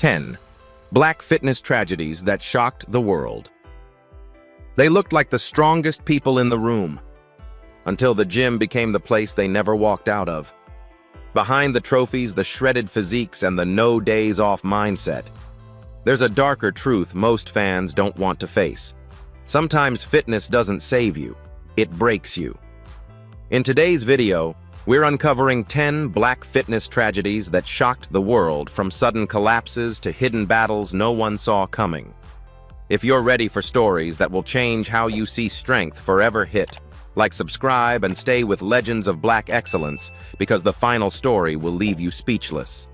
10. Black fitness tragedies that shocked the world. They looked like the strongest people in the room, until the gym became the place they never walked out of. Behind the trophies, the shredded physiques, and the no days off mindset, there's a darker truth most fans don't want to face. Sometimes fitness doesn't save you, it breaks you. In today's video, we're uncovering 10 black fitness tragedies that shocked the world, from sudden collapses to hidden battles no one saw coming. If you're ready for stories that will change how you see strength, forever hit like, subscribe, and stay with Legends of Black Excellence, because the final story will leave you speechless.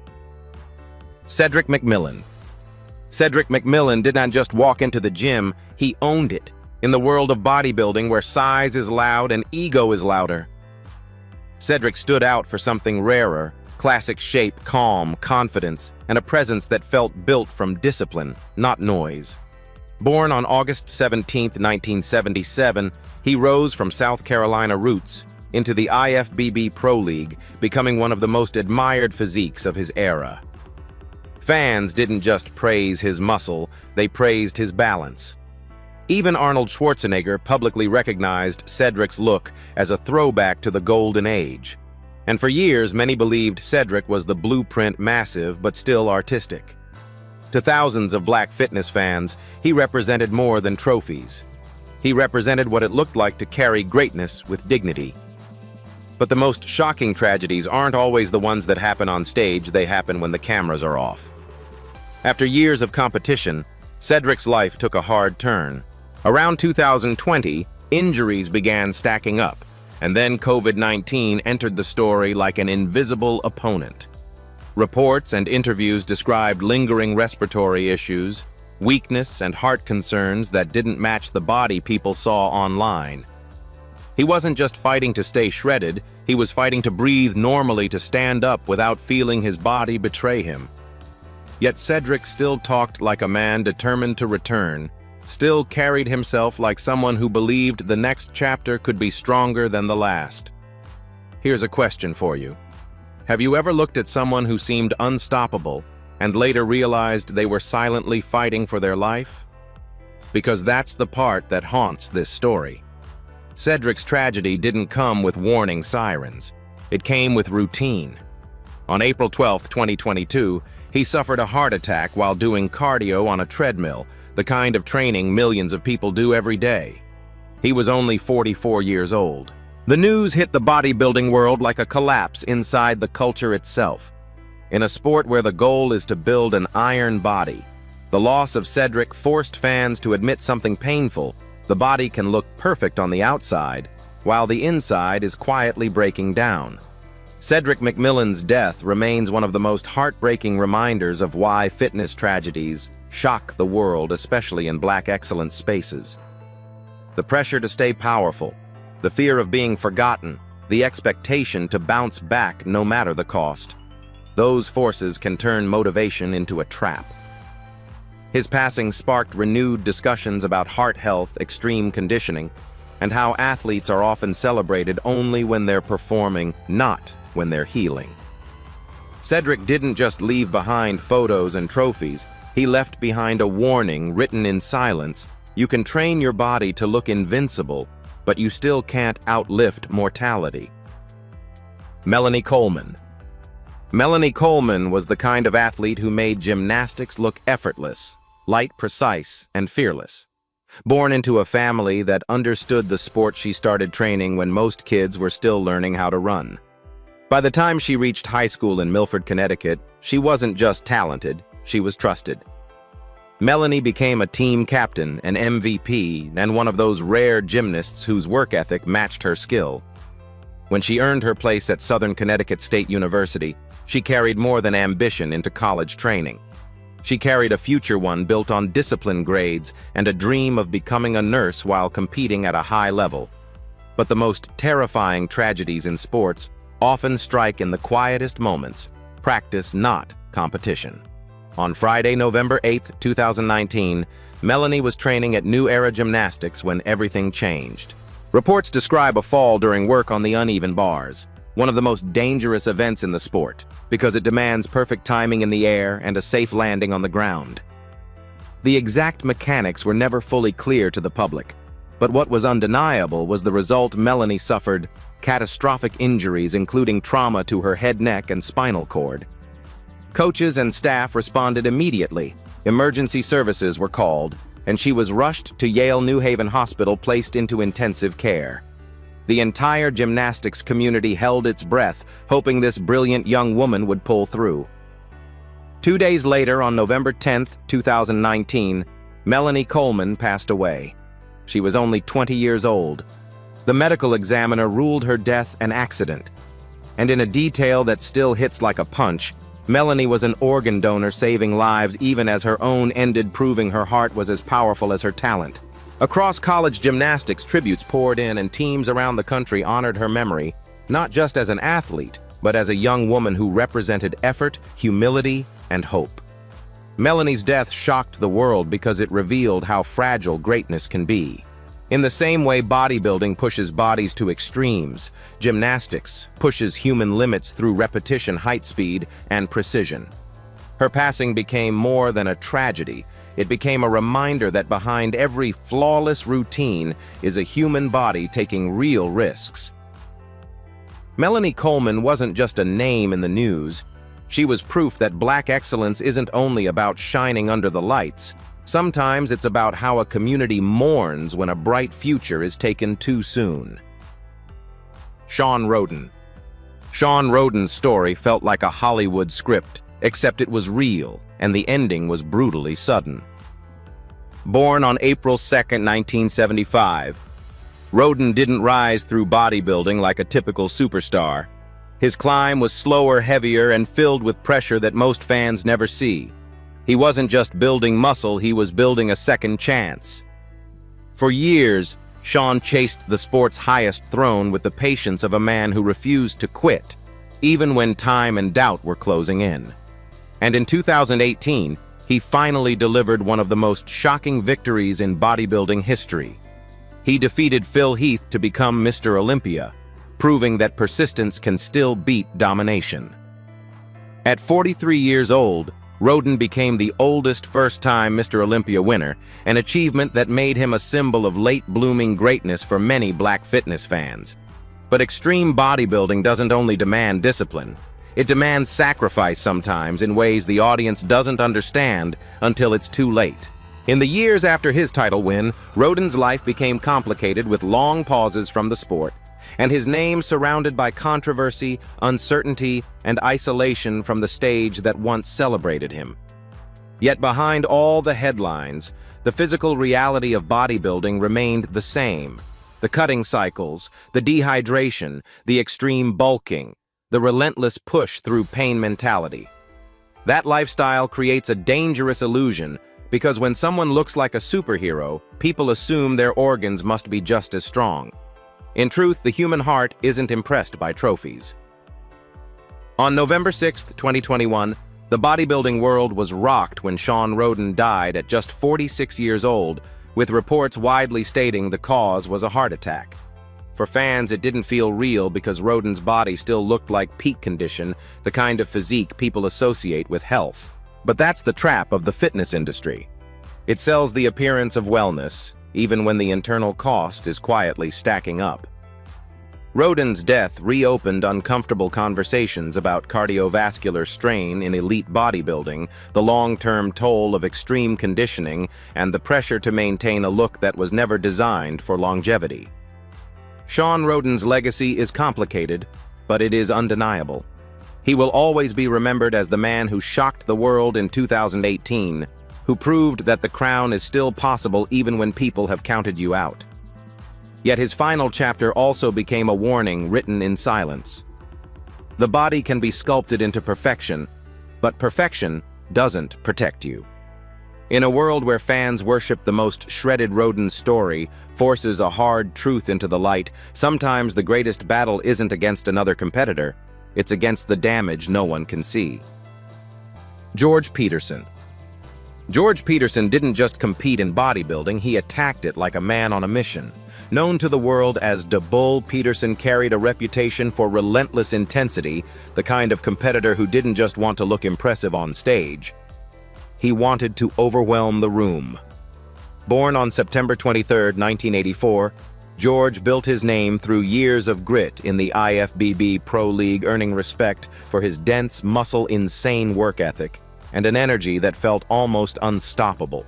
Cedric McMillan. Cedric McMillan did not just walk into the gym, he owned it. In the world of bodybuilding, where size is loud and ego is louder, Cedric stood out for something rarer: classic shape, calm, confidence, and a presence that felt built from discipline, not noise. Born on August 17, 1977, he rose from South Carolina roots into the IFBB Pro League, becoming one of the most admired physiques of his era. Fans didn't just praise his muscle, they praised his balance. Even Arnold Schwarzenegger publicly recognized Cedric's look as a throwback to the golden age. And for years, many believed Cedric was the blueprint, massive but still artistic. To thousands of black fitness fans, he represented more than trophies. He represented what it looked like to carry greatness with dignity. But the most shocking tragedies aren't always the ones that happen on stage, they happen when the cameras are off. After years of competition, Cedric's life took a hard turn. Around 2020, injuries began stacking up, and then COVID-19 entered the story like an invisible opponent. Reports and interviews described lingering respiratory issues, weakness, and heart concerns that didn't match the body people saw online. He wasn't just fighting to stay shredded, he was fighting to breathe normally, to stand up without feeling his body betray him. Yet Cedric still talked like a man determined to return, still carried himself like someone who believed the next chapter could be stronger than the last. Here's a question for you. Have you ever looked at someone who seemed unstoppable and later realized they were silently fighting for their life? Because that's the part that haunts this story. Cedric's tragedy didn't come with warning sirens. It came with routine. On April 12, 2022, he suffered a heart attack while doing cardio on a treadmill, the kind of training millions of people do every day. He was only 44 years old. The news hit the bodybuilding world like a collapse inside the culture itself. In a sport where the goal is to build an iron body, the loss of Cedric forced fans to admit something painful. The body can look perfect on the outside, while the inside is quietly breaking down. Cedric McMillan's death remains one of the most heartbreaking reminders of why fitness tragedies shock the world, especially in black excellence spaces. The pressure to stay powerful, the fear of being forgotten, the expectation to bounce back no matter the cost. Those forces can turn motivation into a trap. His passing sparked renewed discussions about heart health, extreme conditioning, and how athletes are often celebrated only when they're performing, not when they're healing. Cedric didn't just leave behind photos and trophies, he left behind a warning written in silence: you can train your body to look invincible, but you still can't outlift mortality. Melanie Coleman. Melanie Coleman was the kind of athlete who made gymnastics look effortless, light, precise, and fearless. Born into a family that understood the sport, she started training when most kids were still learning how to run. By the time she reached high school in Milford, Connecticut, she wasn't just talented, she was trusted. Melanie became a team captain, an MVP, and one of those rare gymnasts whose work ethic matched her skill. When she earned her place at Southern Connecticut State University, she carried more than ambition into college training. She carried a future one built on discipline, grades, and a dream of becoming a nurse while competing at a high level. But the most terrifying tragedies in sports often strike in the quietest moments: practice, not competition. On Friday, November 8, 2019, Melanie was training at New Era Gymnastics when everything changed. Reports describe a fall during work on the uneven bars. one of the most dangerous events in the sport, because it demands perfect timing in the air and a safe landing on the ground. The exact mechanics were never fully clear to the public, but what was undeniable was the result. Melanie suffered catastrophic injuries, including trauma to her head, neck, and spinal cord. Coaches and staff responded immediately. Emergency services were called, and she was rushed to Yale New Haven Hospital, placed into intensive care. The entire gymnastics community held its breath, hoping this brilliant young woman would pull through. 2 days later, on November 10, 2019, Melanie Coleman passed away. She was only 20 years old. The medical examiner ruled her death an accident. And in a detail that still hits like a punch, Melanie was an organ donor, saving lives even as her own ended, proving her heart was as powerful as her talent. Across college gymnastics, tributes poured in, and teams around the country honored her memory, not just as an athlete, but as a young woman who represented effort, humility, and hope. Melanie's death shocked the world because it revealed how fragile greatness can be. In the same way bodybuilding pushes bodies to extremes, gymnastics pushes human limits through repetition, height, speed, and precision. Her passing became more than a tragedy. It became a reminder that behind every flawless routine is a human body taking real risks. Melanie Coleman wasn't just a name in the news. She was proof that Black excellence isn't only about shining under the lights. Sometimes it's about how a community mourns when a bright future is taken too soon. Shawn Rhoden. Shawn Rhoden's story felt like a Hollywood script, except it was real, and the ending was brutally sudden. Born on April 2, 1975, Rhoden didn't rise through bodybuilding like a typical superstar. His climb was slower, heavier, and filled with pressure that most fans never see. He wasn't just building muscle, he was building a second chance. For years, Shawn chased the sport's highest throne with the patience of a man who refused to quit, even when time and doubt were closing in. And in 2018, he finally delivered one of the most shocking victories in bodybuilding history. He defeated Phil Heath to become Mr. Olympia, proving that persistence can still beat domination. At 43 years old, Rhoden became the oldest first-time Mr. Olympia winner, an achievement that made him a symbol of late-blooming greatness for many Black fitness fans. But extreme bodybuilding doesn't only demand discipline. It demands sacrifice sometimes in ways the audience doesn't understand until it's too late. In the years after his title win, Rhoden's life became complicated with long pauses from the sport, and his name surrounded by controversy, uncertainty, and isolation from the stage that once celebrated him. Yet behind all the headlines, the physical reality of bodybuilding remained the same. The cutting cycles, the dehydration, the extreme bulking, the relentless push through pain mentality. That lifestyle creates a dangerous illusion because when someone looks like a superhero, people assume their organs must be just as strong. In truth, the human heart isn't impressed by trophies. On November 6, 2021, the bodybuilding world was rocked when Shawn Rhoden died at just 46 years old, with reports widely stating the cause was a heart attack. For fans, it didn't feel real because Rhoden's body still looked like peak condition, the kind of physique people associate with health. But that's the trap of the fitness industry. It sells the appearance of wellness, even when the internal cost is quietly stacking up. Rhoden's death reopened uncomfortable conversations about cardiovascular strain in elite bodybuilding, the long-term toll of extreme conditioning, and the pressure to maintain a look that was never designed for longevity. Shawn Rhoden's legacy is complicated, but it is undeniable. He will always be remembered as the man who shocked the world in 2018, who proved that the crown is still possible even when people have counted you out. Yet his final chapter also became a warning written in silence. The body can be sculpted into perfection, but perfection doesn't protect you. In a world where fans worship the most shredded, Rhoden's story forces a hard truth into the light. Sometimes the greatest battle isn't against another competitor, it's against the damage no one can see. George Peterson. George Peterson didn't just compete in bodybuilding, he attacked it like a man on a mission. Known to the world as Da Bull, Peterson carried a reputation for relentless intensity, the kind of competitor who didn't just want to look impressive on stage. He wanted to overwhelm the room. Born on September 23, 1984, George built his name through years of grit in the IFBB Pro League, earning respect for his dense, muscle-insane work ethic and an energy that felt almost unstoppable.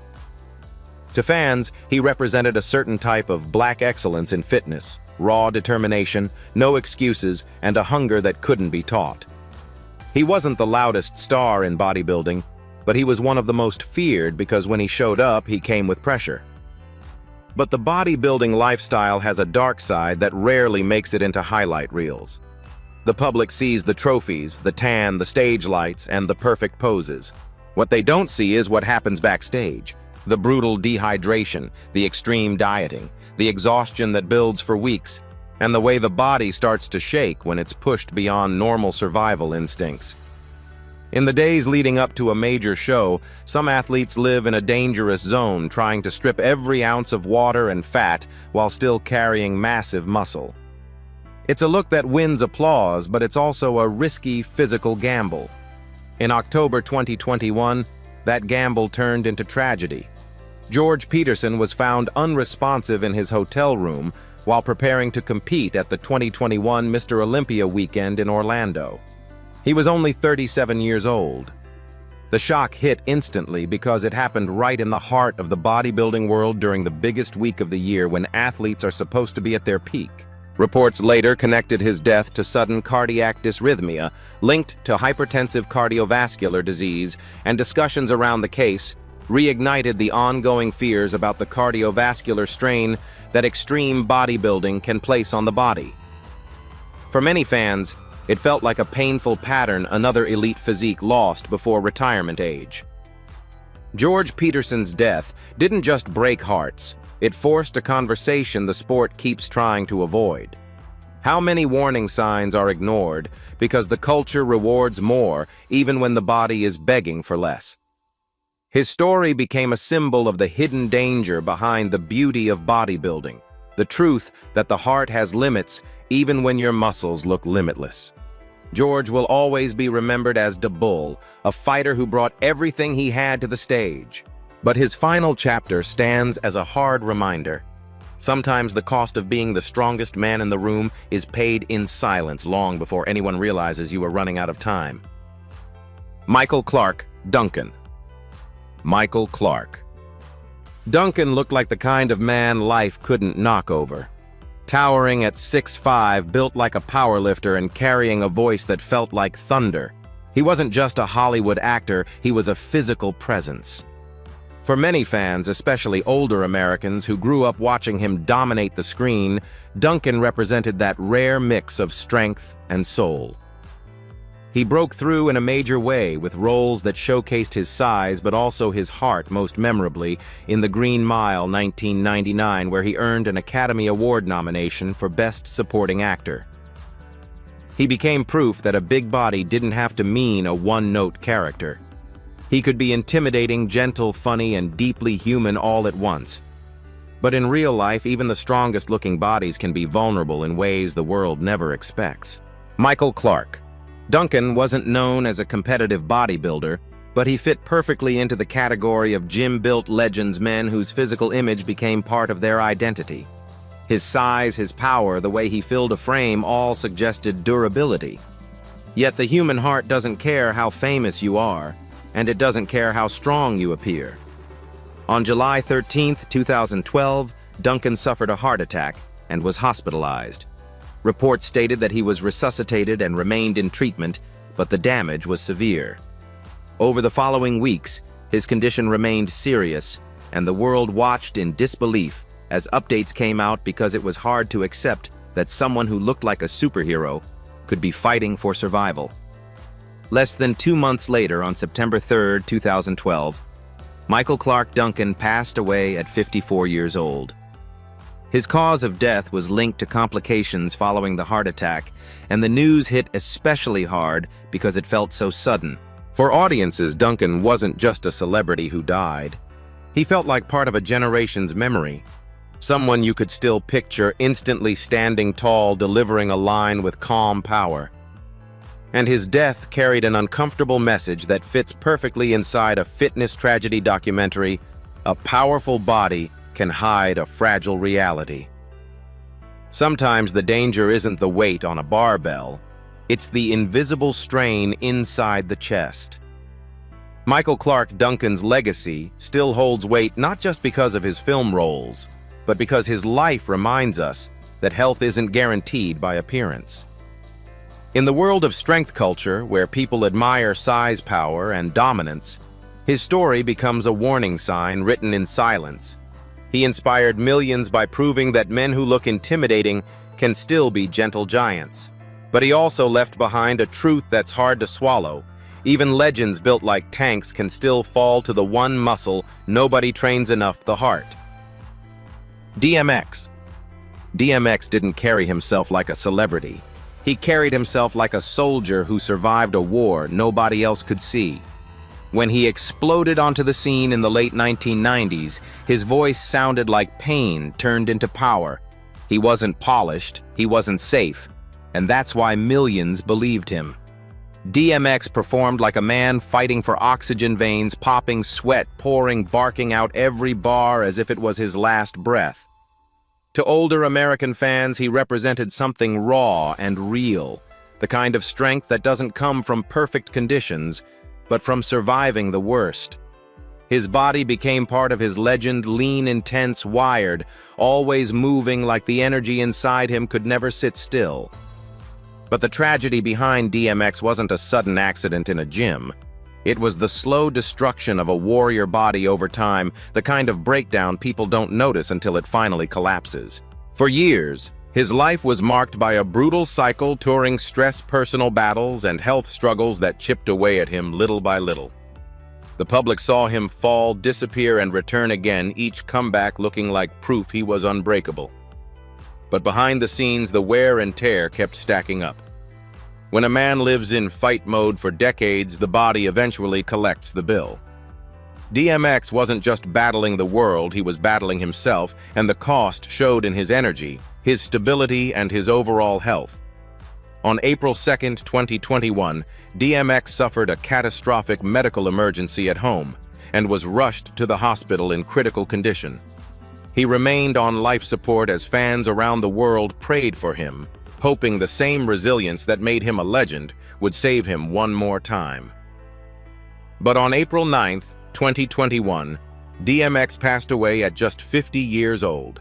To fans, he represented a certain type of black excellence in fitness, raw determination, no excuses, and a hunger that couldn't be taught. He wasn't the loudest star in bodybuilding, but he was one of the most feared because when he showed up, he came with pressure. But the bodybuilding lifestyle has a dark side that rarely makes it into highlight reels. The public sees the trophies, the tan, the stage lights, and the perfect poses. What they don't see is what happens backstage. The brutal dehydration, the extreme dieting, the exhaustion that builds for weeks, and the way the body starts to shake when it's pushed beyond normal survival instincts. In the days leading up to a major show, some athletes live in a dangerous zone, trying to strip every ounce of water and fat while still carrying massive muscle. It's a look that wins applause, but it's also a risky physical gamble. In October 2021, that gamble turned into tragedy. George Peterson was found unresponsive in his hotel room while preparing to compete at the 2021 Mr. Olympia weekend in Orlando. He was only 37 years old. The shock hit instantly because it happened right in the heart of the bodybuilding world during the biggest week of the year when athletes are supposed to be at their peak. Reports later connected his death to sudden cardiac dysrhythmia linked to hypertensive cardiovascular disease, and discussions around the case reignited the ongoing fears about the cardiovascular strain that extreme bodybuilding can place on the body. For many fans, it felt like a painful pattern another elite physique lost before retirement age. George Peterson's death didn't just break hearts, it forced a conversation the sport keeps trying to avoid. How many warning signs are ignored because the culture rewards more even when the body is begging for less? His story became a symbol of the hidden danger behind the beauty of bodybuilding, the truth that the heart has limits even when your muscles look limitless. George will always be remembered as Da Bull, a fighter who brought everything he had to the stage. But his final chapter stands as a hard reminder. Sometimes the cost of being the strongest man in the room is paid in silence long before anyone realizes you are running out of time. Michael Clark, Duncan. Michael Clark. Duncan looked like the kind of man life couldn't knock over. Towering at 6'5", built like a powerlifter and carrying a voice that felt like thunder. He wasn't just a Hollywood actor, he was a physical presence. For many fans, especially older Americans who grew up watching him dominate the screen, Duncan represented that rare mix of strength and soul. He broke through in a major way with roles that showcased his size but also his heart, most memorably in The Green Mile 1999, where he earned an Academy Award nomination for Best Supporting Actor. He became proof that a big body didn't have to mean a one-note character. He could be intimidating, gentle, funny, and deeply human all at once. But in real life, even the strongest-looking bodies can be vulnerable in ways the world never expects. Michael Clark. Duncan wasn't known as a competitive bodybuilder, but he fit perfectly into the category of gym-built legends, men whose physical image became part of their identity. His size, his power, the way he filled a frame all suggested durability. Yet the human heart doesn't care how famous you are, and it doesn't care how strong you appear. On July 13, 2012, Duncan suffered a heart attack and was hospitalized. Reports stated that he was resuscitated and remained in treatment, but the damage was severe. Over the following weeks, his condition remained serious, and the world watched in disbelief as updates came out because it was hard to accept that someone who looked like a superhero could be fighting for survival. Less than 2 months later, on September 3, 2012, Michael Clark Duncan passed away at 54 years old. His cause of death was linked to complications following the heart attack, and the news hit especially hard because it felt so sudden. For audiences, Duncan wasn't just a celebrity who died. He felt like part of a generation's memory, Someone you could still picture instantly standing tall, delivering a line with calm power. And his death carried an uncomfortable message that fits perfectly inside a fitness tragedy documentary. A powerful body can hide a fragile reality. Sometimes the danger isn't the weight on a barbell, it's the invisible strain inside the chest. Michael Clarke Duncan's legacy still holds weight not just because of his film roles, but because his life reminds us that health isn't guaranteed by appearance. In the world of strength culture, where people admire size, power, and dominance, his story becomes a warning sign written in silence. He inspired millions by proving that men who look intimidating can still be gentle giants. But he also left behind a truth that's hard to swallow. Even legends built like tanks can still fall to the one muscle nobody trains enough: the heart. DMX. DMX didn't carry himself like a celebrity. He carried himself like a soldier who survived a war nobody else could see. When he exploded onto the scene in the late 1990s, his voice sounded like pain turned into power. He wasn't polished, he wasn't safe, and that's why millions believed him. DMX performed like a man fighting for oxygen veins, popping sweat, pouring, barking out every bar as if it was his last breath. To older American fans, he represented something raw and real, the kind of strength that doesn't come from perfect conditions, but from surviving the worst. His body became part of his legend: lean, intense, wired, always moving like the energy inside him could never sit still. But the tragedy behind DMX wasn't a sudden accident in a gym. It was the slow destruction of a warrior body over time, the kind of breakdown people don't notice until it finally collapses. For years, his life was marked by a brutal cycle, touring stress, personal battles, and health struggles that chipped away at him little by little. The public saw him fall, disappear, and return again, each comeback looking like proof he was unbreakable. But behind the scenes, the wear and tear kept stacking up. When a man lives in fight mode for decades, the body eventually collects the bill. DMX wasn't just battling the world, he was battling himself, and the cost showed in his energy, his stability, and his overall health. On April 2, 2021, DMX suffered a catastrophic medical emergency at home and was rushed to the hospital in critical condition. He remained on life support as fans around the world prayed for him, hoping the same resilience that made him a legend would save him one more time. But on April 9, 2021, DMX passed away at just 50 years old.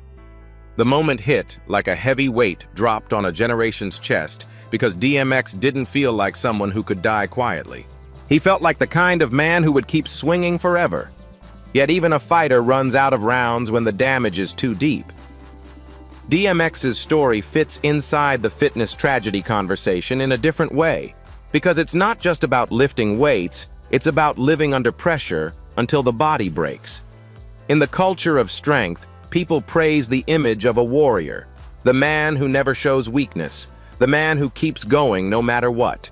The moment hit like a heavy weight dropped on a generation's chest because DMX didn't feel like someone who could die quietly. He felt like the kind of man who would keep swinging forever. Yet even a fighter runs out of rounds when the damage is too deep. DMX's story fits inside the fitness tragedy conversation in a different way, because it's not just about lifting weights, it's about living under pressure until the body breaks. In the culture of strength, people praise the image of a warrior, the man who never shows weakness, the man who keeps going no matter what.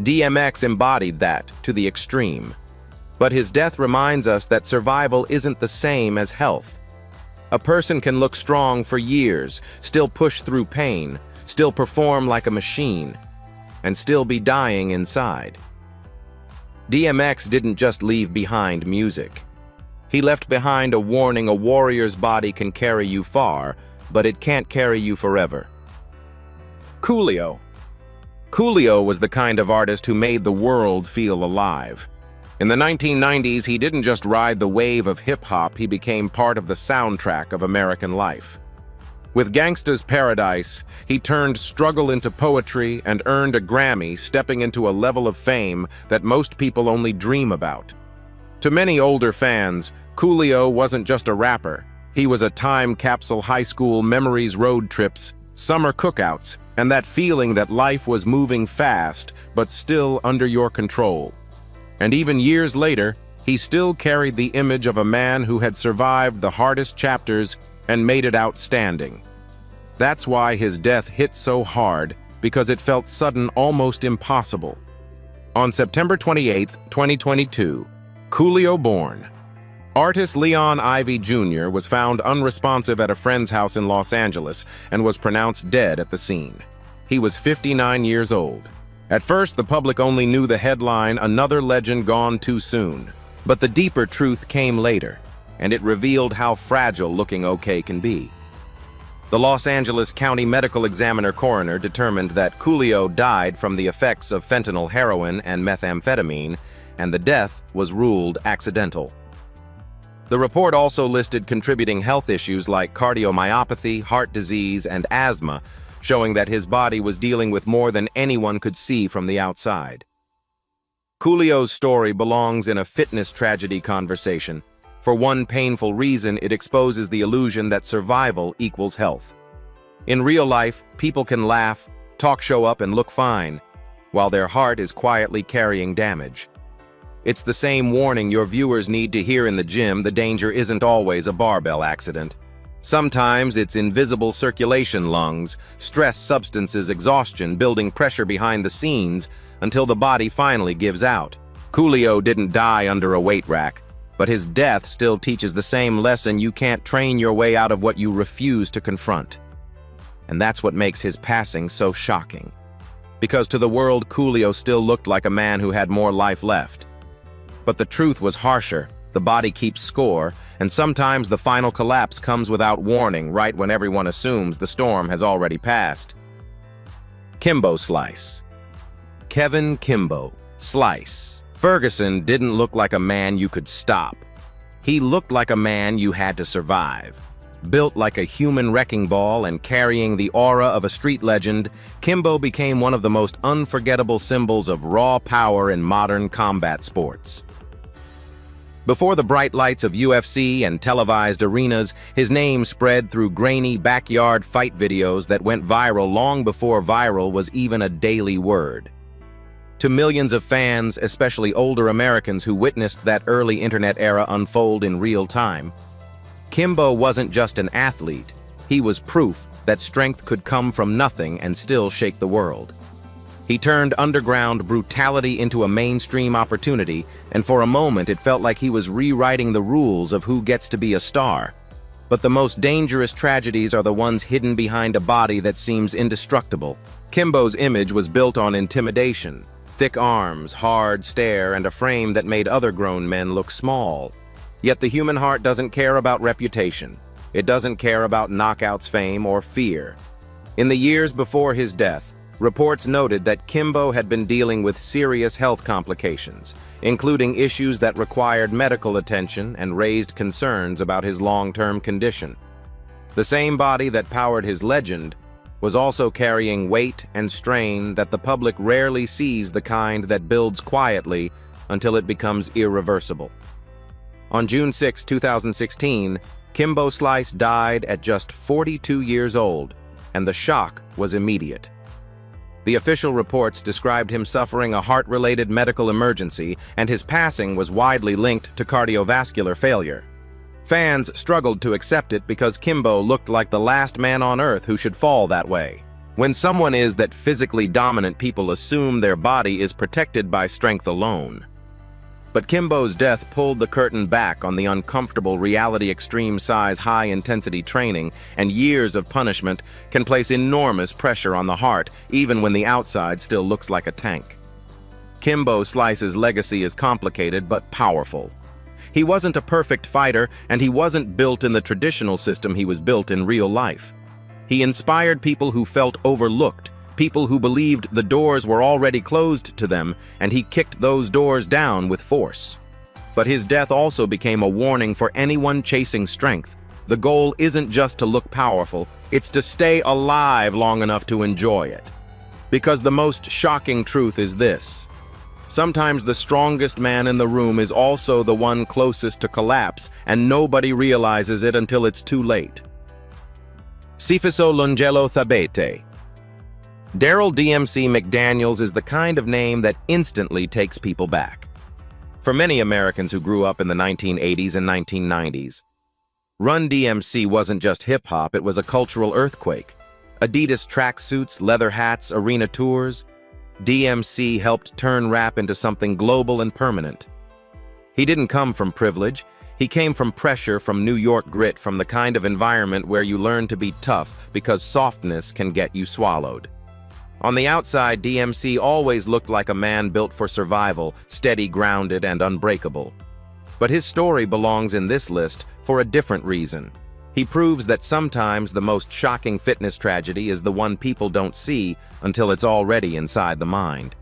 DMX embodied that to the extreme. But his death reminds us that survival isn't the same as health. A person can look strong for years, still push through pain, still perform like a machine, and still be dying inside. DMX didn't just leave behind music. He left behind a warning: a warrior's body can carry you far, but it can't carry you forever. Coolio. Coolio was the kind of artist who made the world feel alive. In the 1990s, he didn't just ride the wave of hip-hop, he became part of the soundtrack of American life. With Gangsta's Paradise, he turned struggle into poetry and earned a Grammy, stepping into a level of fame that most people only dream about. To many older fans, Coolio wasn't just a rapper. He was a time capsule: high school memories, road trips, summer cookouts, and that feeling that life was moving fast, but still under your control. And even years later, he still carried the image of a man who had survived the hardest chapters and made it outstanding. That's why his death hit so hard, because it felt sudden, almost impossible. On September 28, 2022, Coolio born. Artist Leon Ivy Jr. was found unresponsive at a friend's house in Los Angeles and was pronounced dead at the scene. He was 59 years old. At first, the public only knew the headline, "Another Legend Gone Too Soon." But the deeper truth came later, and it revealed how fragile looking okay can be. The Los Angeles County Medical Examiner coroner determined that Coolio died from the effects of fentanyl heroin and methamphetamine, and the death was ruled accidental. The report also listed contributing health issues like cardiomyopathy, heart disease, and asthma, showing that his body was dealing with more than anyone could see from the outside. Coolio's story belongs in a fitness tragedy conversation. For one painful reason, it exposes the illusion that survival equals health. In real life, people can laugh, talk show up, and look fine, while their heart is quietly carrying damage. It's the same warning your viewers need to hear in the gym. The danger isn't always a barbell accident. Sometimes it's invisible circulation lungs, stress substances, exhaustion, building pressure behind the scenes until the body finally gives out. Coolio didn't die under a weight rack, but his death still teaches the same lesson: you can't train your way out of what you refuse to confront. And that's what makes his passing so shocking. Because to the world, Coolio still looked like a man who had more life left. But the truth was harsher. The body keeps score, and sometimes the final collapse comes without warning, right when everyone assumes the storm has already passed. Kimbo Slice. Kevin Kimbo Slice Ferguson didn't look like a man you could stop. He looked like a man you had to survive. Built like a human wrecking ball and carrying the aura of a street legend, Kimbo became one of the most unforgettable symbols of raw power in modern combat sports. Before the bright lights of UFC and televised arenas, his name spread through grainy backyard fight videos that went viral long before viral was even a daily word. To millions of fans, especially older Americans who witnessed that early internet era unfold in real time, Kimbo wasn't just an athlete. He was proof that strength could come from nothing and still shake the world. He turned underground brutality into a mainstream opportunity, and for a moment it felt like he was rewriting the rules of who gets to be a star. But the most dangerous tragedies are the ones hidden behind a body that seems indestructible. Kimbo's image was built on intimidation: thick arms, hard stare, and a frame that made other grown men look small. Yet the human heart doesn't care about reputation. It doesn't care about knockouts, fame, or fear. In the years before his death, reports noted that Kimbo had been dealing with serious health complications, including issues that required medical attention and raised concerns about his long-term condition. The same body that powered his legend was also carrying weight and strain that the public rarely sees, the kind that builds quietly until it becomes irreversible. On June 6, 2016, Kimbo Slice died at just 42 years old, and the shock was immediate. The official reports described him suffering a heart-related medical emergency, and his passing was widely linked to cardiovascular failure. Fans struggled to accept it because Kimbo looked like the last man on earth who should fall that way. When someone is that physically dominant, people assume their body is protected by strength alone. But Kimbo's death pulled the curtain back on the uncomfortable reality. Extreme size, high-intensity training, and years of punishment can place enormous pressure on the heart, even when the outside still looks like a tank. Kimbo Slice's legacy is complicated but powerful. He wasn't a perfect fighter, and he wasn't built in the traditional system. He was built in real life. He inspired people who felt overlooked, people who believed the doors were already closed to them, and he kicked those doors down with force. But his death also became a warning for anyone chasing strength. The goal isn't just to look powerful, it's to stay alive long enough to enjoy it. Because the most shocking truth is this: sometimes the strongest man in the room is also the one closest to collapse, and nobody realizes it until it's too late. Sifiso Lungelo Thabete. Daryl DMC McDaniels is the kind of name that instantly takes people back. For many Americans who grew up in the 1980s and 1990s, Run DMC wasn't just hip-hop, it was a cultural earthquake. Adidas tracksuits, leather hats, arena tours. DMC helped turn rap into something global and permanent. He didn't come from privilege. He came from pressure, from New York grit, from the kind of environment where you learn to be tough because softness can get you swallowed. On the outside, DMC always looked like a man built for survival, steady, grounded, and unbreakable. But his story belongs in this list for a different reason. He proves that sometimes the most shocking fitness tragedy is the one people don't see until it's already inside the mind.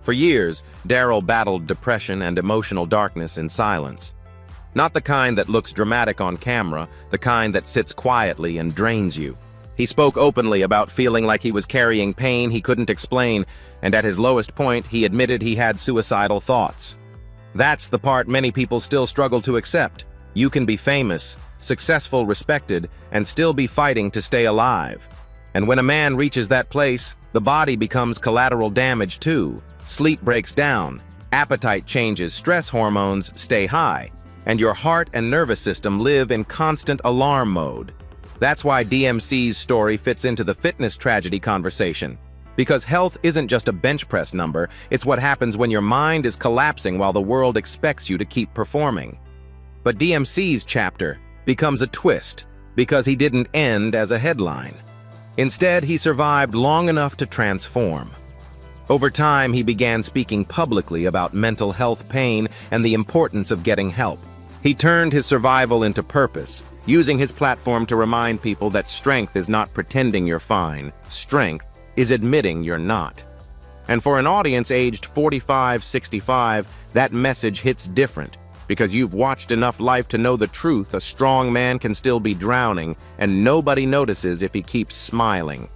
For years, Daryl battled depression and emotional darkness in silence. Not the kind that looks dramatic on camera, the kind that sits quietly and drains you. He spoke openly about feeling like he was carrying pain he couldn't explain, and at his lowest point, he admitted he had suicidal thoughts. That's the part many people still struggle to accept. You can be famous, successful, respected, and still be fighting to stay alive. And when a man reaches that place, the body becomes collateral damage too. Sleep breaks down, appetite changes, stress hormones stay high, and your heart and nervous system live in constant alarm mode. That's why DMC's story fits into the fitness tragedy conversation. Because health isn't just a bench press number, it's what happens when your mind is collapsing while the world expects you to keep performing. But DMC's chapter becomes a twist because he didn't end as a headline. Instead, he survived long enough to transform. Over time, he began speaking publicly about mental health pain and the importance of getting help. He turned his survival into purpose, using his platform to remind people that strength is not pretending you're fine. Strength is admitting you're not. And for an audience aged 45, 65, that message hits different, because you've watched enough life to know the truth. A strong man can still be drowning, and nobody notices if he keeps smiling.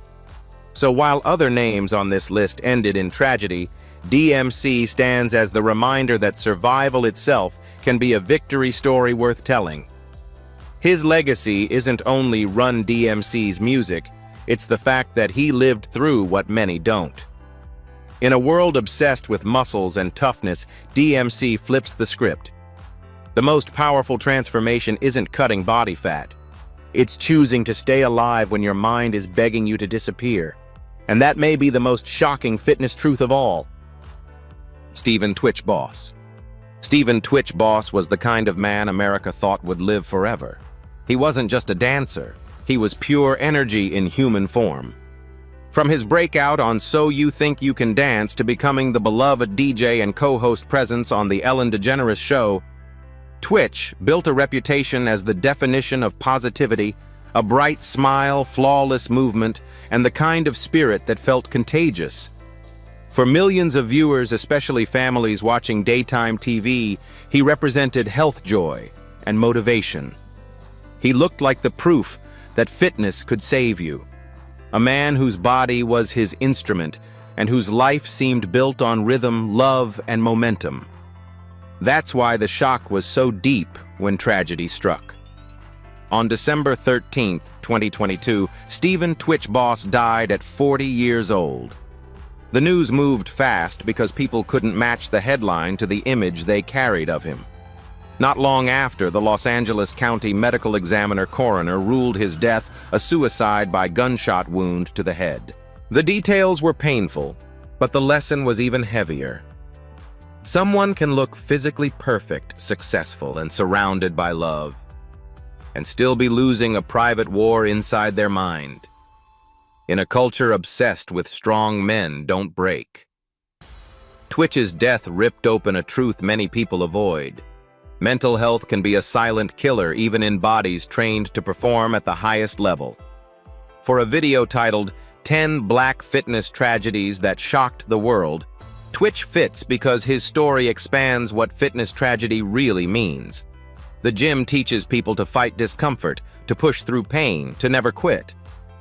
So while other names on this list ended in tragedy, DMC stands as the reminder that survival itself can be a victory story worth telling. His legacy isn't only Run DMC's music, it's the fact that he lived through what many don't. In a world obsessed with muscles and toughness, DMC flips the script. The most powerful transformation isn't cutting body fat. It's choosing to stay alive when your mind is begging you to disappear. And that may be the most shocking fitness truth of all. Stephen Twitch Boss. Stephen Twitch Boss was the kind of man America thought would live forever. He wasn't just a dancer. He was pure energy in human form. From his breakout on So You Think You Can Dance to becoming the beloved DJ and co-host presence on The Ellen DeGeneres Show, Twitch built a reputation as the definition of positivity, a bright smile, flawless movement, and the kind of spirit that felt contagious. For millions of viewers, especially families watching daytime TV, he represented health joy and motivation. He looked like the proof that fitness could save you. A man whose body was his instrument and whose life seemed built on rhythm, love, and momentum. That's why the shock was so deep when tragedy struck. On December 13, 2022, Stephen Twitch Boss died at 40 years old. The news moved fast because people couldn't match the headline to the image they carried of him. Not long after, the Los Angeles County Medical Examiner coroner ruled his death a suicide by gunshot wound to the head. The details were painful, but the lesson was even heavier. Someone can look physically perfect, successful, and surrounded by love, and still be losing a private war inside their mind. In a culture obsessed with strong men don't break. Twitch's death ripped open a truth many people avoid. Mental health can be a silent killer even in bodies trained to perform at the highest level. For a video titled 10 Black Fitness Tragedies That Shocked the World, Twitch fits because his story expands what fitness tragedy really means. The gym teaches people to fight discomfort, to push through pain, to never quit.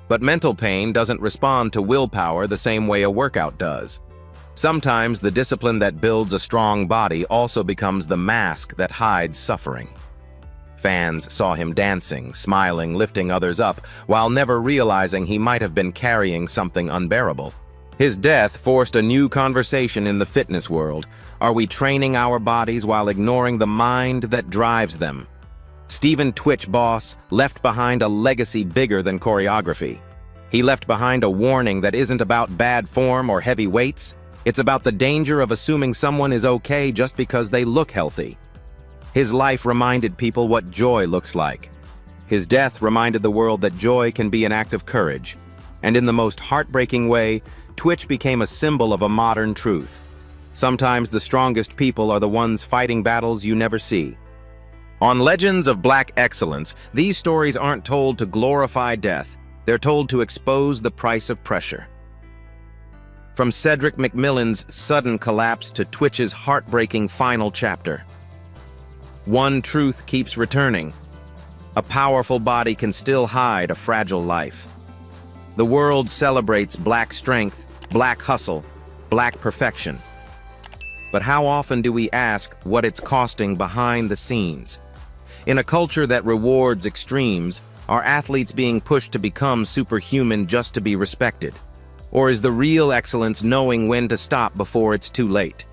But mental pain doesn't respond to willpower the same way a workout does. Sometimes the discipline that builds a strong body also becomes the mask that hides suffering. Fans saw him dancing, smiling, lifting others up, while never realizing he might have been carrying something unbearable. His death forced a new conversation in the fitness world. Are we training our bodies while ignoring the mind that drives them? Stephen Twitch Boss left behind a legacy bigger than choreography. He left behind a warning that isn't about bad form or heavy weights. It's about the danger of assuming someone is okay just because they look healthy. His life reminded people what joy looks like. His death reminded the world that joy can be an act of courage. And in the most heartbreaking way, Twitch became a symbol of a modern truth. Sometimes the strongest people are the ones fighting battles you never see. On Legends of Black Excellence, these stories aren't told to glorify death. They're told to expose the price of pressure. From Cedric McMillan's sudden collapse to Twitch's heartbreaking final chapter. One truth keeps returning. A powerful body can still hide a fragile life. The world celebrates black strength, black hustle, black perfection. But how often do we ask what it's costing behind the scenes? In a culture that rewards extremes, are athletes being pushed to become superhuman just to be respected? Or is the real excellence knowing when to stop before it's too late?